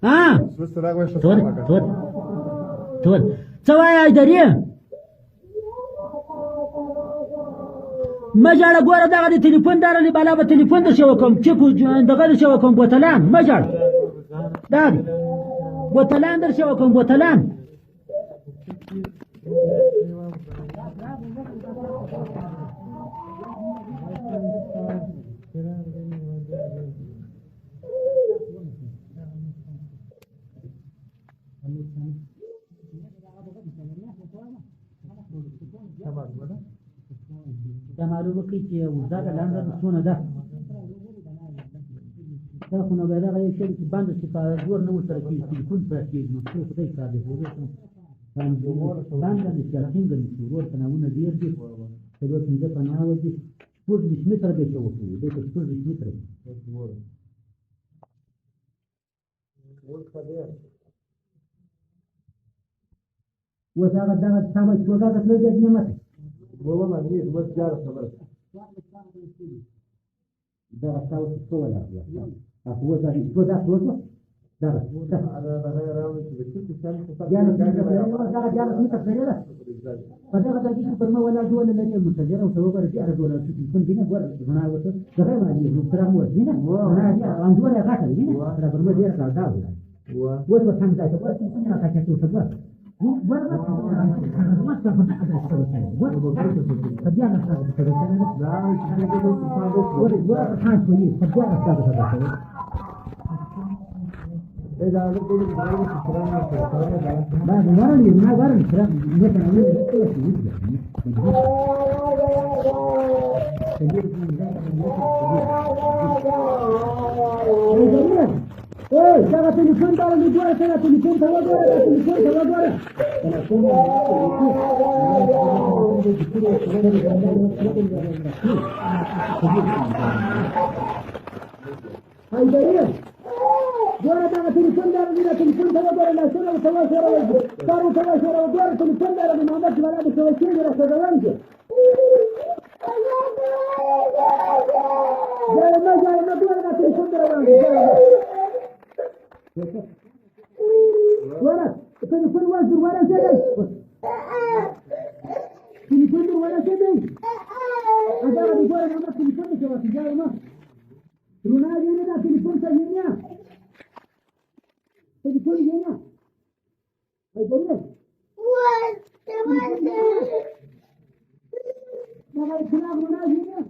ها تول څه وایې درې مه ژاړه ګوره دغه د تلیفون دارلې بالا به تلیفون درشه وکړم چکو دغه درشه وکړم بوتلان مه ژاړه دا دی بوتلان درشه وکړم بوتلان دا معلومه کوي چې اوږده ده لنډه ده څونه ده دا خو نو بیا دغه یو شی چې بنده شي په زور نه ورسره کېږي تلیفون پرې کېږي نو خدای خدای کار دی بنده نه شي ټینګه نه شي ورور تناوونه ډېر دي څلور پنځه پناوه دي شپږ ویشت متره دی چې وکړو دی که شپږ ویشت متره دي اوس هغه دغه سمه چوکاټه تللی دی نعمت والله ما نريد بس جالس خبرك ده غساوة الصور لا هو ده توزع ده جالس متفررة فده غدا جيش برما ولا جوا ولا جوا متجرة وسووا رجع رجوا ولا شو يكون بينا بور هنا وصل ده غير ما يجي نفرم هو بينا أنا عندي ولا غاكل بينا أنا برما دير كذا وش بس هم ده تبغى تسمعنا كذا تبغى jangan telefon kalau di luar sana telefon sama dia telefon sama dia hai dia dia jangan telefon dari dia telefon sama dia la sana sama dia telefon dari Muhammad wala di sawti dia sadawan dia jangan dia telefon dari ورا تليفون وزر ورا زين تليفون ورا زين هذا اللي بيقول انا تليفون شو تجاي ما رونا جينا ده تليفون سجنيا تليفون جينا اي بقول ما كان رونا جينا